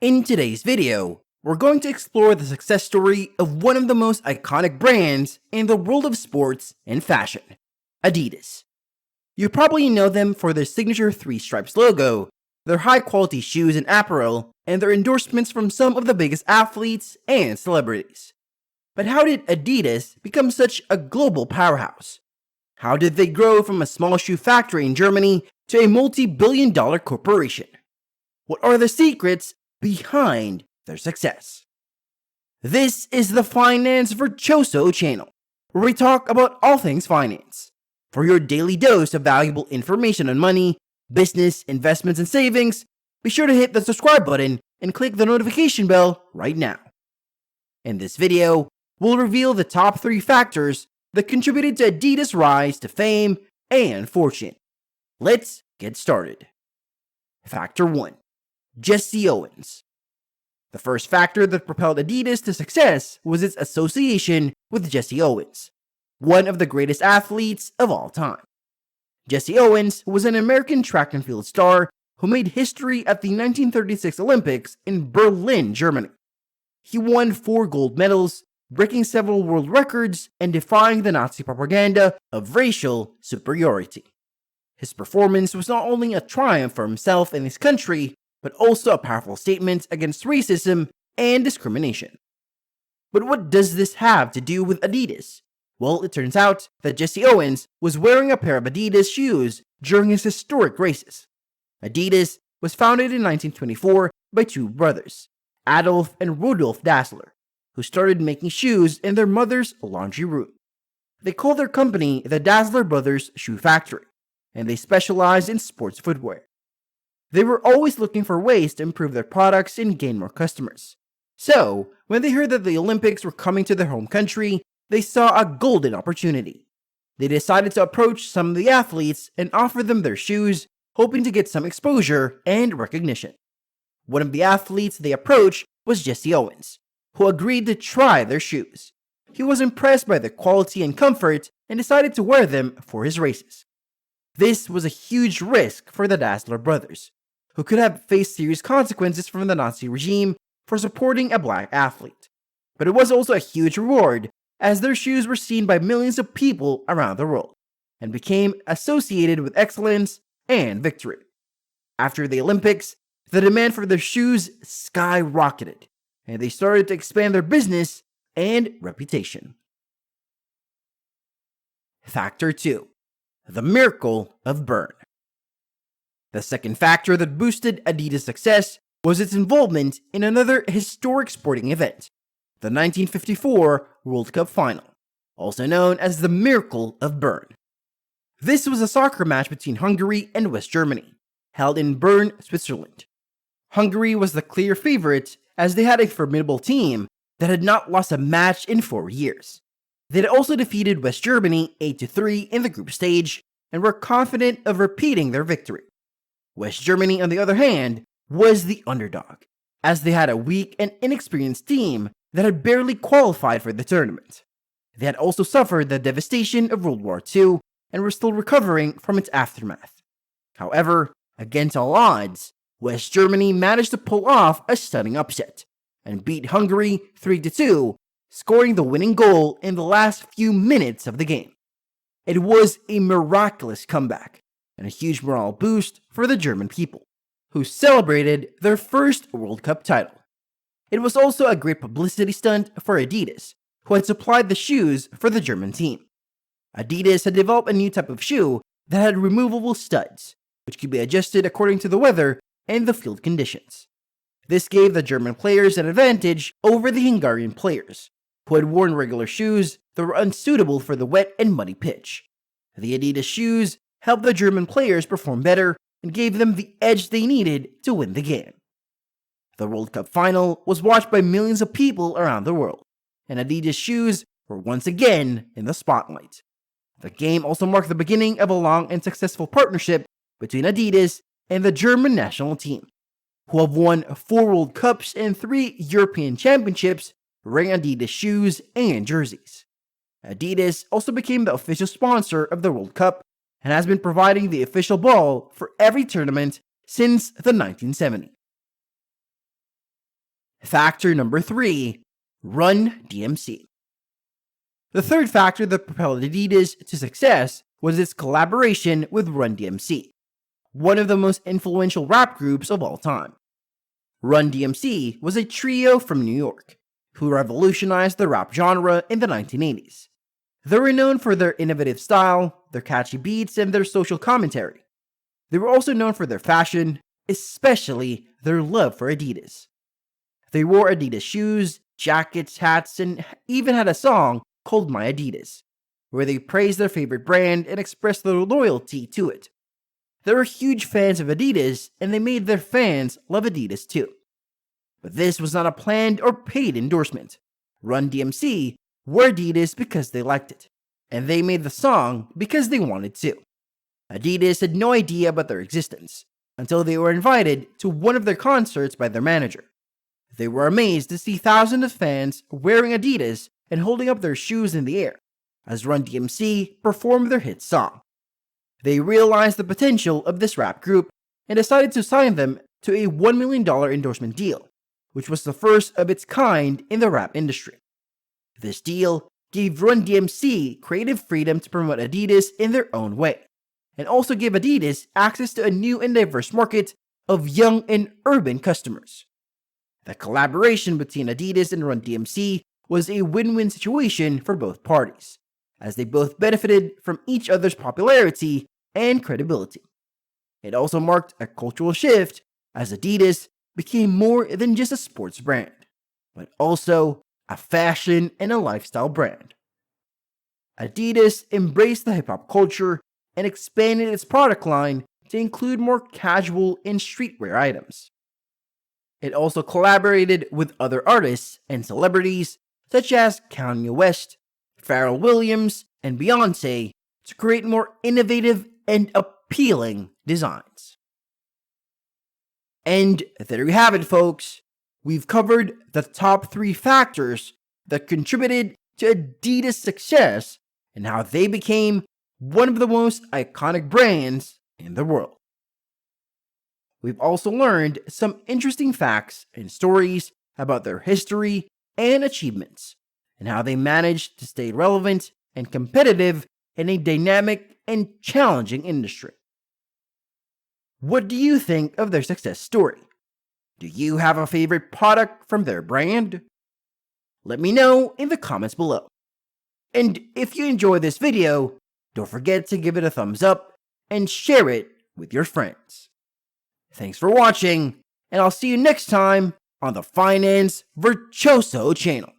In today's video, we're going to explore the success story of one of the most iconic brands in the world of sports and fashion, Adidas. You probably know them for their signature three stripes logo, their high quality shoes and apparel, and their endorsements from some of the biggest athletes and celebrities. But how did Adidas become such a global powerhouse? How did they grow from a small shoe factory in Germany to a multi-billion-dollar corporation? What are the secrets behind their success? This is the Finance Virtuoso channel, where we talk about all things finance. For your daily dose of valuable information on money, business, investments, and savings, be sure to hit the subscribe button and click the notification bell right now. In this video, we'll reveal the top 3 factors that contributed to Adidas' rise to fame and fortune. Let's get started. Factor 1. Jesse Owens. The first factor that propelled Adidas to success was its association with Jesse Owens, one of the greatest athletes of all time. Jesse Owens was an American track and field star who made history at the 1936 Olympics in Berlin, Germany. He won 4 gold medals, breaking several world records and defying the Nazi propaganda of racial superiority. His performance was not only a triumph for himself and his country, but also a powerful statement against racism and discrimination. But what does this have to do with Adidas? Well, it turns out that Jesse Owens was wearing a pair of Adidas shoes during his historic races. Adidas was founded in 1924 by 2 brothers, Adolf and Rudolf Dassler, who started making shoes in their mother's laundry room. They called their company the Dassler Brothers Shoe Factory, and they specialized in sports footwear. They were always looking for ways to improve their products and gain more customers. So, when they heard that the Olympics were coming to their home country, they saw a golden opportunity. They decided to approach some of the athletes and offer them their shoes, hoping to get some exposure and recognition. One of the athletes they approached was Jesse Owens, who agreed to try their shoes. He was impressed by their quality and comfort and decided to wear them for his races. This was a huge risk for the Dassler brothers, who could have faced serious consequences from the Nazi regime for supporting a black athlete. But it was also a huge reward, as their shoes were seen by millions of people around the world, and became associated with excellence and victory. After the Olympics, the demand for their shoes skyrocketed, and they started to expand their business and reputation. Factor 2. The miracle of Bern. The second factor that boosted Adidas' success was its involvement in another historic sporting event, the 1954 World Cup Final, also known as the Miracle of Bern. This was a soccer match between Hungary and West Germany, held in Bern, Switzerland. Hungary was the clear favorite, as they had a formidable team that had not lost a match in 4 years. They had also defeated West Germany 8-3 in the group stage and were confident of repeating their victory. West Germany, on the other hand, was the underdog, as they had a weak and inexperienced team that had barely qualified for the tournament. They had also suffered the devastation of World War II and were still recovering from its aftermath. However, against all odds, West Germany managed to pull off a stunning upset and beat Hungary 3-2, scoring the winning goal in the last few minutes of the game. It was a miraculous comeback and a huge morale boost for the German people, who celebrated their first World Cup title. It was also a great publicity stunt for Adidas, who had supplied the shoes for the German team. Adidas had developed a new type of shoe that had removable studs, which could be adjusted according to the weather and the field conditions. This gave the German players an advantage over the Hungarian players, who had worn regular shoes that were unsuitable for the wet and muddy pitch. The Adidas shoes helped the German players perform better and gave them the edge they needed to win the game. The World Cup final was watched by millions of people around the world, and Adidas shoes were once again in the spotlight. The game also marked the beginning of a long and successful partnership between Adidas and the German national team, who have won 4 World Cups and 3 European Championships wearing Adidas shoes and jerseys. Adidas also became the official sponsor of the World Cup and has been providing the official ball for every tournament since the 1970s. Factor number 3, Run-DMC. The third factor that propelled Adidas to success was its collaboration with Run-DMC, one of the most influential rap groups of all time. Run-DMC was a trio from New York, who revolutionized the rap genre in the 1980s. They were known for their innovative style, their catchy beats, and their social commentary. They were also known for their fashion, especially their love for Adidas. They wore Adidas shoes, jackets, hats, and even had a song called My Adidas, where they praised their favorite brand and expressed their loyalty to it. They were huge fans of Adidas, and they made their fans love Adidas too. But this was not a planned or paid endorsement. Run-DMC wore Adidas because they liked it, and they made the song because they wanted to. Adidas had no idea about their existence until they were invited to one of their concerts by their manager. They were amazed to see thousands of fans wearing Adidas and holding up their shoes in the air as Run-DMC performed their hit song. They realized the potential of this rap group and decided to sign them to a $1 million endorsement deal, which was the first of its kind in the rap industry. This deal gave Run-DMC creative freedom to promote Adidas in their own way, and also gave Adidas access to a new and diverse market of young and urban customers. The collaboration between Adidas and Run-DMC was a win-win situation for both parties, as they both benefited from each other's popularity and credibility. It also marked a cultural shift as Adidas became more than just a sports brand, but also a fashion and a lifestyle brand. Adidas embraced the hip-hop culture and expanded its product line to include more casual and streetwear items. It also collaborated with other artists and celebrities such as Kanye West, Pharrell Williams, and Beyoncé to create more innovative and appealing designs. And there you have it, folks. We've covered the top 3 factors that contributed to Adidas' success and how they became one of the most iconic brands in the world. We've also learned some interesting facts and stories about their history and achievements, and how they managed to stay relevant and competitive in a dynamic and challenging industry. What do you think of their success story? Do you have a favorite product from their brand? Let me know in the comments below. And if you enjoyed this video, don't forget to give it a thumbs up and share it with your friends. Thanks for watching, and I'll see you next time on the Finance Virtuoso channel.